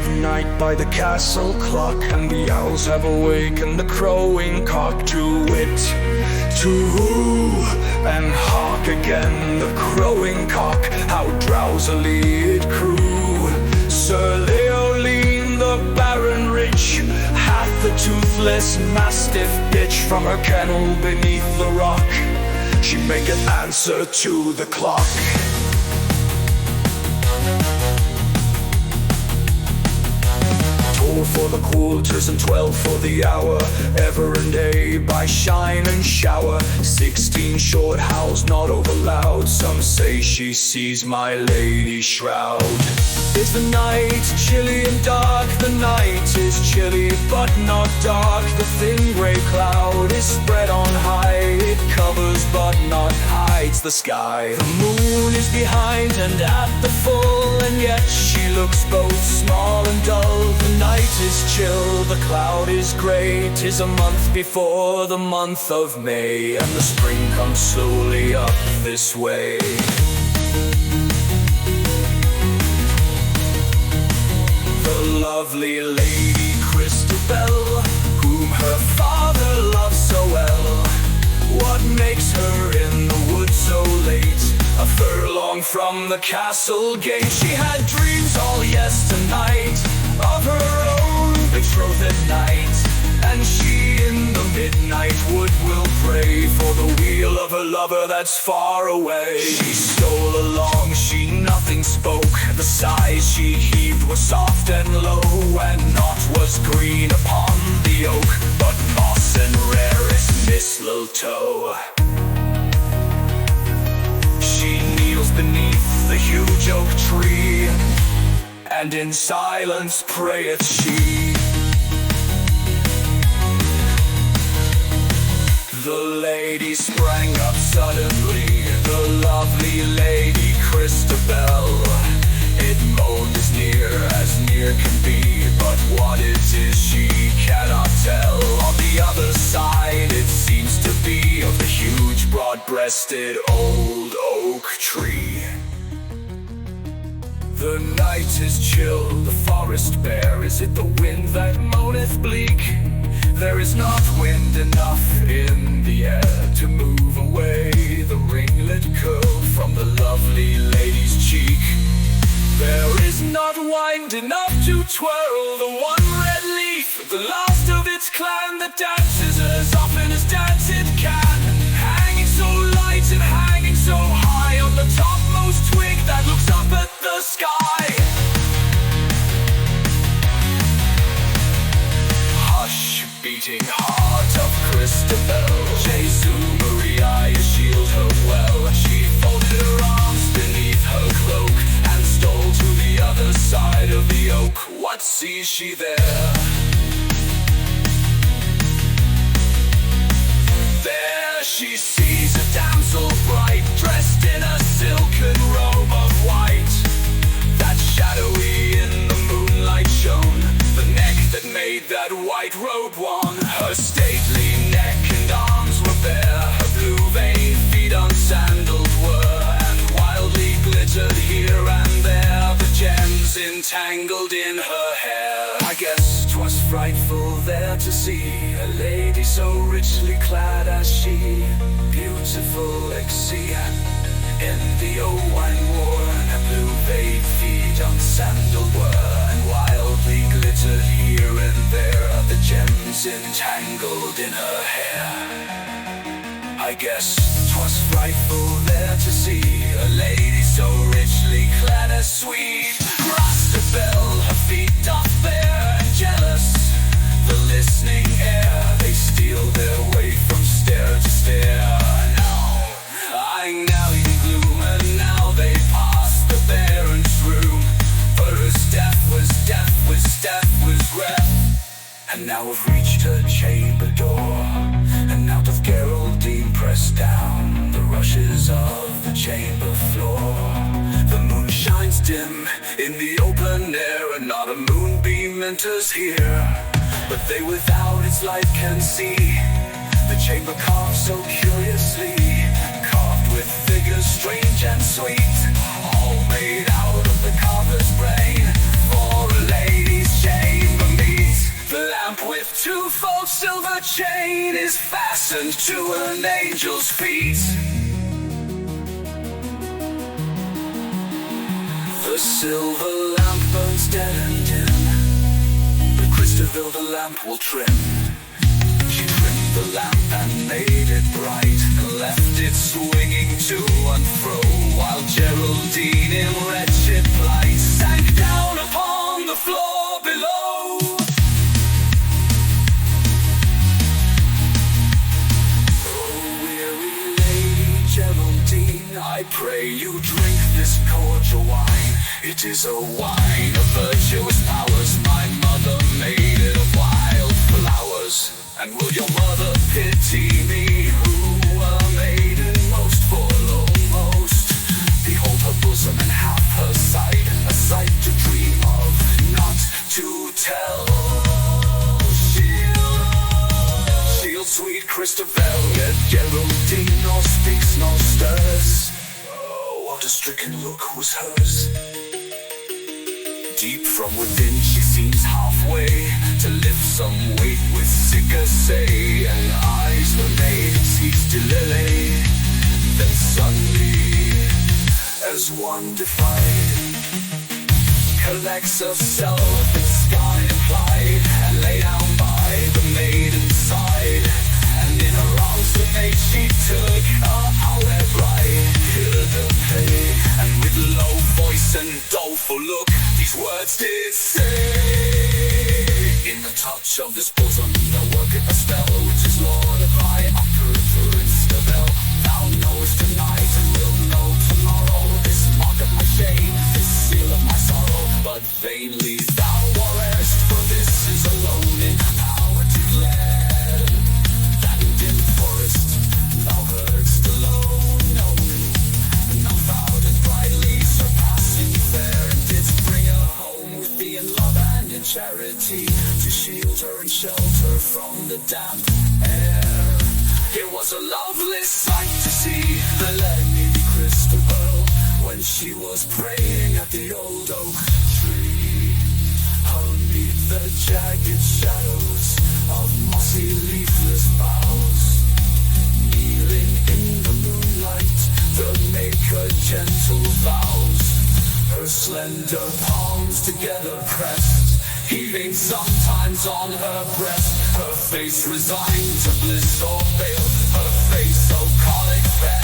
night by the castle clock, and the owls have awakened the crowing cock to wit, to woo, and hark again the crowing cock, how drowsily it crew. Sir Leoline the Baron rich hath the toothless mastiff bitch from her kennel beneath the rock. She maketh answer to the clock. For the quarters and 12 for the hour, ever and day by shine and shower. 16 short howls not over loud, some say she sees my lady's shroud. Is the night chilly and dark? The night is chilly but not dark. The thin grey cloud is spread on high, it covers but not hides the sky. The moon is behind and at the full, and yet she looks both small and dull. The night is chill, the cloud is grey. 'Tis a month before the month of May, and the spring comes slowly up this way. The lovely lady Christabel, whom her father loves so well, what makes her in the wood so late? A furlong from the castle gate. She had dreams all yesternight of her own betrothed knight, and she in the midnight wood will pray for the weal of her lover that's far away. She stole along, she nothing spoke. The sighs she heaved were soft and low, and naught was green upon the oak but moss and rarest mistletoe. She kneels beneath the huge oak tree, and in silence prayeth she. The lady sprang up suddenly, the lovely lady Christabel. It moaned as near can be, but what it is she cannot tell. On the other side it seems to be of the huge broad-breasted old oak tree. The night is chill, the forest bare. Is it the wind that moaneth bleak? There is not wind enough in the air to move away the ringlet curl from the lovely lady's cheek. There is not wind enough to twirl the one red leaf, the last of its clan, that dances as often as dance it can, hanging so light and hanging so high on the topmost twig that looks up at the sky. Hush, beating heart of Christabel, Jesu Maria, you shield her well. She folded her arms beneath her cloak and stole to the other side of the oak. What sees she there? There she sees a damsel bright, dressed in a silken robe of white, that shadowy in the moonlight shone, the neck that made that white robe one. Her stately neck and arms were bare, her blue veined feet unsandaled were, and wildly glittered here and there the gems entangled in her hair. I guess 'twas frightful there to see a lady so richly clad as she, beautiful exceed in the old wine worn, her blue veined feet unsandaled were, and wildly glittered here and there the gems entangled in her hair. I guess 'twas frightful there to see a lady so richly clad as sweet. Christabel, her feet doth bare, and jealous the listening air, they steal their way from stair to stair. Now, now in gloom, and now they pass the Baron's room, for her step was ref, and now have reached her chamber door, and out of Geraldine pressed down the rushes of the chamber floor. The moon shines dim in the open air, and not a moonbeam enters here, but they without its light can see the chamber carved so curiously, carved with figures strange and sweet, all made out of the carver's brain, for a lady fastened to an angel's feet. The silver lamp burns dead and dim. The Christabel the lamp will trim. She trimmed the lamp and made it bright, and left it swinging to and fro, while Geraldine in wretched plight sank down upon the floor below. Oh, weary Lady Geraldine, I pray you drink this cordial wine. It is a wine of virtuous powers. My mother made it of wild flowers. And will your mother pity me, who a maiden most forlorn most? Behold her bosom and half her side, a sight to dream of, not to tell. Shield, sweet Christabel, yet Geraldine nor speaks nor stirs. Oh, what a stricken look was hers. Deep from within she seems halfway to lift some weight with sicker say, and eyes the maiden seeks to lily. Then suddenly, as one defied, collects herself in sky implied, and lay down by the maiden's side. And in her arms the maid she took, our bride, here to pay. And with low voice and doleful look, these words did say: in the touch of this bosom there worketh a spell, which is Lord of my upper Christabel. Thou knowest tonight and will know tomorrow this mark of my shame, this seal of my sorrow. But vainly thou warrest, for this is alone in power declared, that in dim forest thou heardst alone. No, thou vowed and brightly surpassing fair, and didst bring her home with thee in love and in charity, to shield her and shelter from the damp air. It was a lovely sight to see the Lady Christabel, when she was praying at the old oak tree, underneath the jagged shadows of mossy leafless boughs. Kneeling in the moonlight to make her gentle vows, her slender palms together pressed, heaving sometimes on her breast, her face resigned to bliss or bale, her face so colic fair.